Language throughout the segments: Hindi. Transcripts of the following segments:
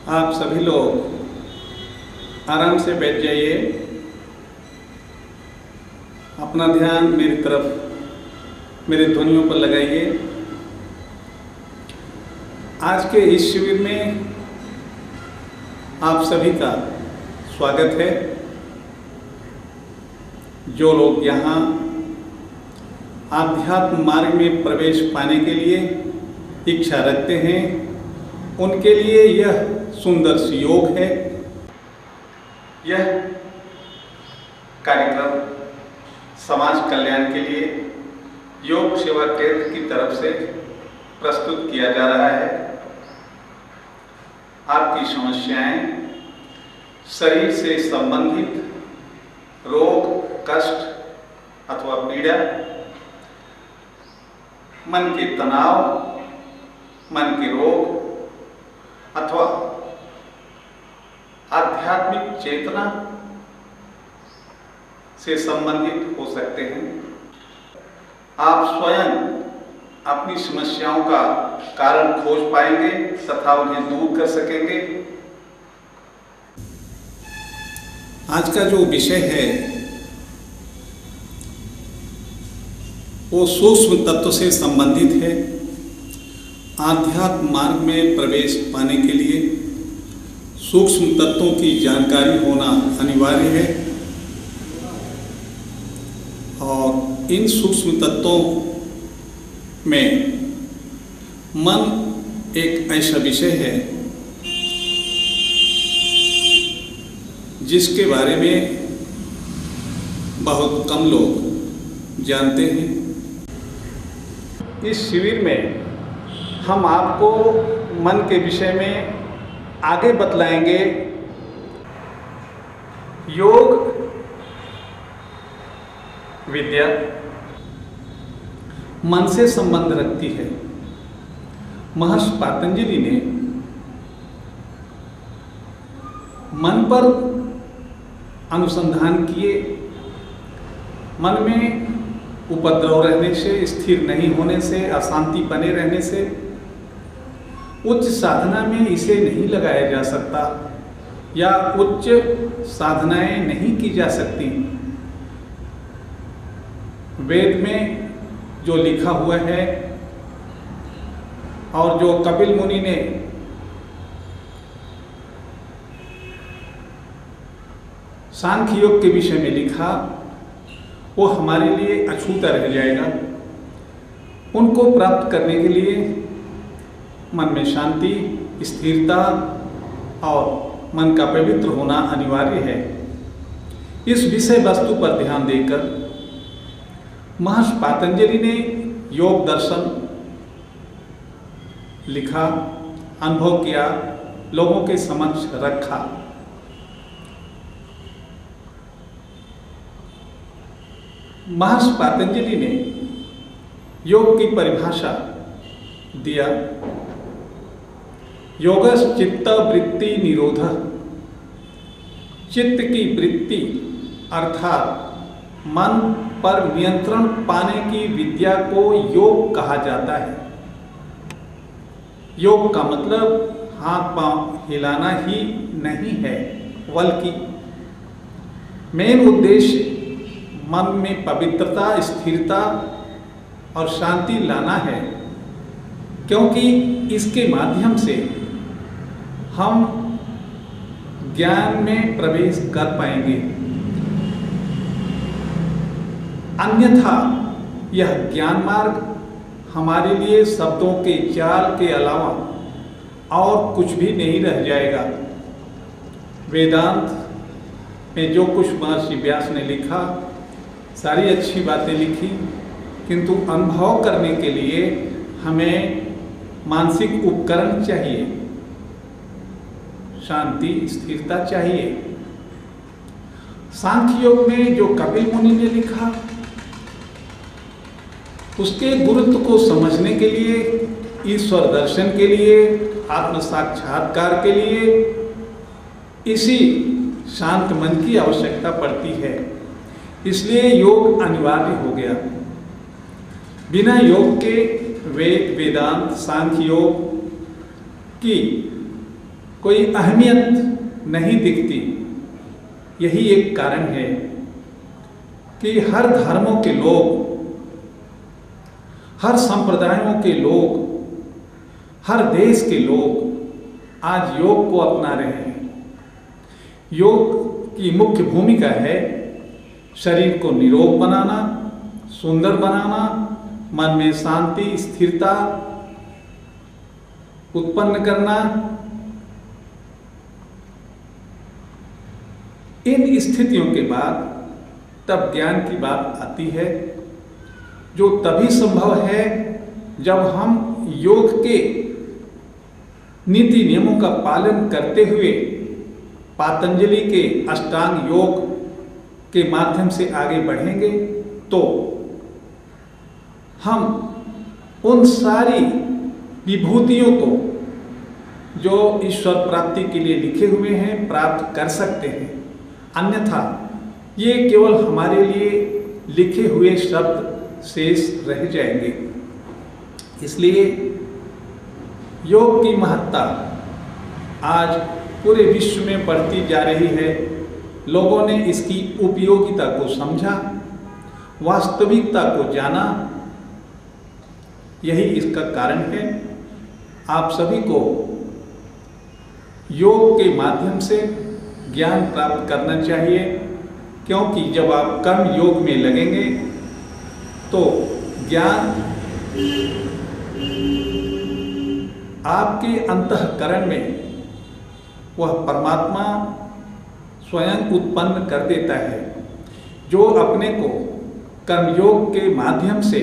आप सभी लोग आराम से बैठ जाइए। अपना ध्यान मेरी तरफ, मेरे ध्वनियों पर लगाइए। आज के इस शिविर में आप सभी का स्वागत है। जो लोग यहाँ आध्यात्म मार्ग में प्रवेश पाने के लिए इच्छा रखते हैं, उनके लिए यह सुंदर योग है। यह कार्यक्रम समाज कल्याण के लिए योग सेवा केंद्र की तरफ से प्रस्तुत किया जा रहा है। आपकी समस्याएं, शरीर से संबंधित रोग, कष्ट अथवा पीड़ा, मन के तनाव, मन के रोग अथवा आध्यात्मिक चेतना से संबंधित हो सकते हैं। आप स्वयं अपनी समस्याओं का कारण खोज पाएंगे तथा उन्हें दूर कर सकेंगे। आज का जो विषय है वो सूक्ष्म तत्व से संबंधित है। आध्यात्म मार्ग में प्रवेश पाने के लिए सूक्ष्म तत्वों की जानकारी होना अनिवार्य है और इन सूक्ष्म तत्वों में मन एक ऐसा विषय है जिसके बारे में बहुत कम लोग जानते हैं। इस शिविर में हम आपको मन के विषय में आगे बतलाएंगे। योग विद्या मन से संबंध रखती है। महर्षि पतंजलि ने मन पर अनुसंधान किए। मन में उपद्रव रहने से, स्थिर नहीं होने से, अशांति बने रहने से उच्च साधना में इसे नहीं लगाया जा सकता या उच्च साधनाएं नहीं की जा सकती। वेद में जो लिखा हुआ है और जो कपिल मुनि ने सांख्य योग के विषय में लिखा, वो हमारे लिए अछूता रह जाएगा। उनको प्राप्त करने के लिए मन में शांति, स्थिरता और मन का पवित्र होना अनिवार्य है। इस विषय वस्तु पर ध्यान देकर महर्षि पतंजलि ने योग दर्शन लिखा, अनुभव किया, लोगों के समक्ष रखा। महर्षि पतंजलि ने योग की परिभाषा दिया। योगस् चित्त वृत्ति निरोधः। चित्त की वृत्ति अर्थात मन पर नियंत्रण पाने की विद्या को योग कहा जाता है। योग का मतलब हाथ पांव हिलाना ही नहीं है, बल्कि मेन उद्देश्य मन में पवित्रता, स्थिरता और शांति लाना है, क्योंकि इसके माध्यम से हम ज्ञान में प्रवेश कर पाएंगे। अन्यथा यह ज्ञान मार्ग हमारे लिए शब्दों के जाल के अलावा और कुछ भी नहीं रह जाएगा। वेदांत में जो कुछ महर्षि व्यास ने लिखा, सारी अच्छी बातें लिखी, किंतु अनुभव करने के लिए हमें मानसिक उपकरण चाहिए, शांति, स्थिरता चाहिए। सांख्य योग में जो कपिल मुनि ने लिखा, उसके गुरुत्व को समझने के लिए, ईश्वर दर्शन के लिए, आत्म साक्षात्कार के लिए इसी शांत मन की आवश्यकता पड़ती है। इसलिए योग अनिवार्य हो गया। बिना योग के वेद, वेदांत, सांख्य योग की कोई अहमियत नहीं दिखती। यही एक कारण है कि हर धर्मों के लोग, हर संप्रदायों के लोग, हर देश के लोग आज योग को अपना रहे हैं। योग की मुख्य भूमिका है शरीर को निरोग बनाना, सुंदर बनाना, मन में शांति, स्थिरता उत्पन्न करना। इन स्थितियों के बाद तब ज्ञान की बात आती है, जो तभी संभव है जब हम योग के नीति नियमों का पालन करते हुए पातंजलि के अष्टांग योग के माध्यम से आगे बढ़ेंगे। तो हम उन सारी विभूतियों को जो ईश्वर प्राप्ति के लिए लिखे हुए हैं प्राप्त कर सकते हैं। अन्यथा ये केवल हमारे लिए लिखे हुए शब्द शेष रह जाएंगे। इसलिए योग की महत्ता आज पूरे विश्व में बढ़ती जा रही है। लोगों ने इसकी उपयोगिता को समझा, वास्तविकता को जाना। यही इसका कारण है। आप सभी को योग के माध्यम से ज्ञान प्राप्त करना चाहिए, क्योंकि जब आप कर्म योग में लगेंगे तो ज्ञान आपके अंतःकरण में वह परमात्मा स्वयं उत्पन्न कर देता है, जो अपने को कर्मयोग के माध्यम से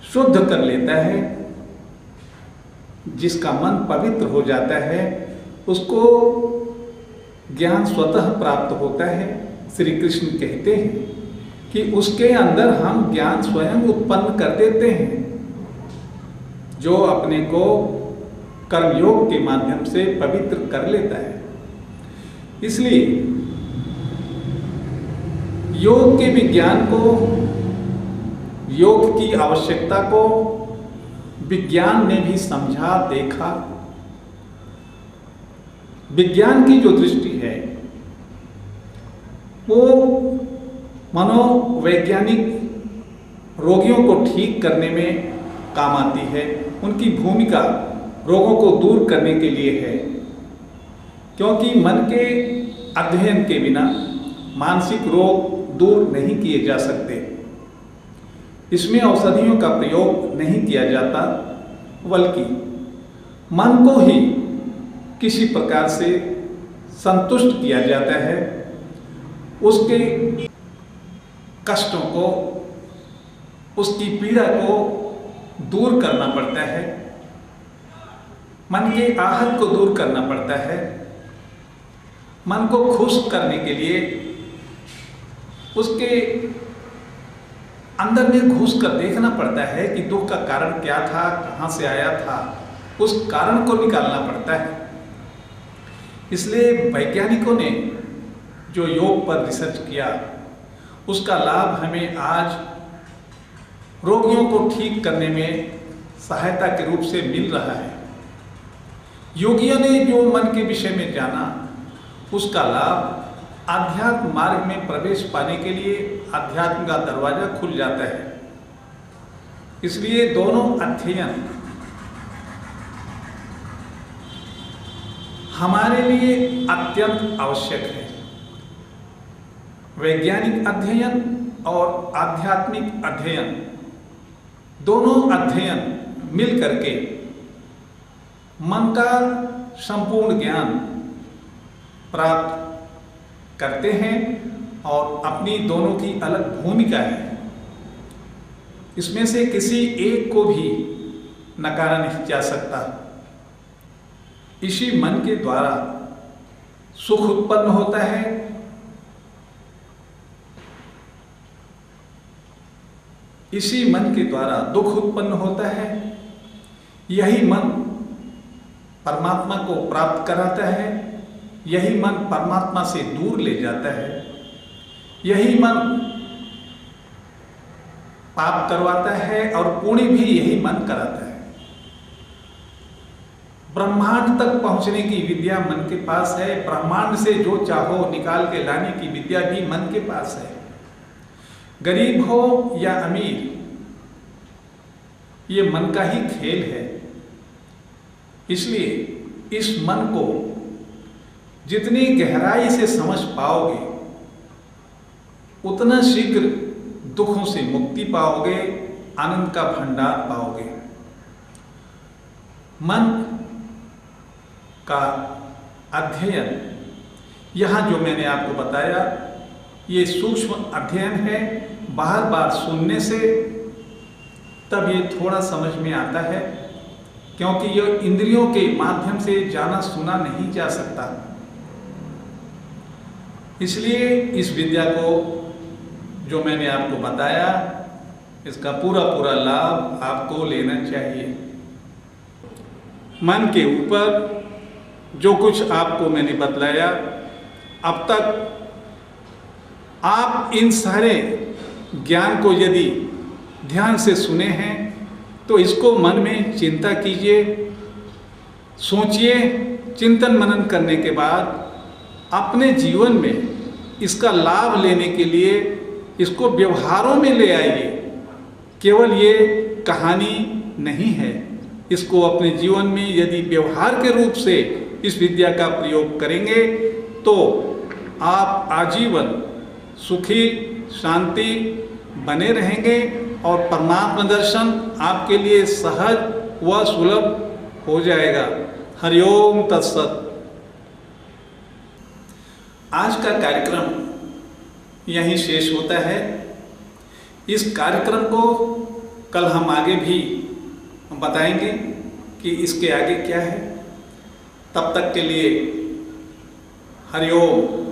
शुद्ध कर लेता है। जिसका मन पवित्र हो जाता है उसको ज्ञान स्वतः प्राप्त होता है। श्री कृष्ण कहते हैं कि उसके अंदर हम ज्ञान स्वयं उत्पन्न कर देते हैं, जो अपने को कर्मयोग के माध्यम से पवित्र कर लेता है। इसलिए योग के विज्ञान को, योग की आवश्यकता को विज्ञान ने भी समझा, देखा। विज्ञान की जो दृष्टि है वो मनोवैज्ञानिक रोगियों को ठीक करने में काम आती है। उनकी भूमिका रोगों को दूर करने के लिए है, क्योंकि मन के अध्ययन के बिना मानसिक रोग दूर नहीं किए जा सकते। इसमें औषधियों का प्रयोग नहीं किया जाता, बल्कि मन को ही किसी प्रकार से संतुष्ट किया जाता है। उसके कष्टों को, उसकी पीड़ा को दूर करना पड़ता है, मन के आहत को दूर करना पड़ता है। मन को खुश करने के लिए उसके अंदर में घुस कर देखना पड़ता है कि दुख का कारण क्या था, कहाँ से आया था, उस कारण को निकालना पड़ता है। इसलिए वैज्ञानिकों ने जो योग पर रिसर्च किया, उसका लाभ हमें आज रोगियों को ठीक करने में सहायता के रूप से मिल रहा है। योगियों ने जो मन के विषय में जाना, उसका लाभ आध्यात्म मार्ग में प्रवेश पाने के लिए आध्यात्म का दरवाजा खुल जाता है। इसलिए दोनों अध्ययन हमारे लिए अत्यंत आवश्यक है। वैज्ञानिक अध्ययन और आध्यात्मिक अध्ययन, दोनों अध्ययन मिल करके मन का संपूर्ण ज्ञान प्राप्त करते हैं और अपनी दोनों की अलग भूमिका है। इसमें से किसी एक को भी नकारा नहीं जा सकता। इसी मन के द्वारा सुख उत्पन्न होता है, इसी मन के द्वारा दुख उत्पन्न होता है। यही मन परमात्मा को प्राप्त कराता है, यही मन परमात्मा से दूर ले जाता है, यही मन पाप करवाता है और पुण्य भी यही मन कराता है। ब्रह्मांड तक पहुंचने की विद्या मन के पास है। ब्रह्मांड से जो चाहो निकाल के लाने की विद्या भी मन के पास है। गरीब हो या अमीर, ये मन का ही खेल है। इसलिए इस मन को जितनी गहराई से समझ पाओगे, उतना शीघ्र दुखों से मुक्ति पाओगे, आनंद का भंडार पाओगे। मन का अध्ययन, यहाँ जो मैंने आपको बताया, ये सूक्ष्म अध्ययन है। बार बार सुनने से तब ये थोड़ा समझ में आता है, क्योंकि यह इंद्रियों के माध्यम से जाना सुना नहीं जा सकता। इसलिए इस विद्या को जो मैंने आपको बताया, इसका पूरा पूरा लाभ आपको लेना चाहिए। मन के ऊपर जो कुछ आपको मैंने बतलाया अब तक, आप इन सारे ज्ञान को यदि ध्यान से सुने हैं तो इसको मन में चिंता कीजिए, सोचिए। चिंतन मनन करने के बाद अपने जीवन में इसका लाभ लेने के लिए इसको व्यवहारों में ले आइए। केवल ये कहानी नहीं है, इसको अपने जीवन में यदि व्यवहार के रूप से इस विद्या का प्रयोग करेंगे तो आप आजीवन सुखी शांति बने रहेंगे और परमात्मा दर्शन आपके लिए सहज व सुलभ हो जाएगा। हरिओम तत्सत। आज का कार्यक्रम यहीं शेष होता है। इस कार्यक्रम को कल हम आगे भी बताएंगे कि इसके आगे क्या है। तब तक के लिए हरिओम।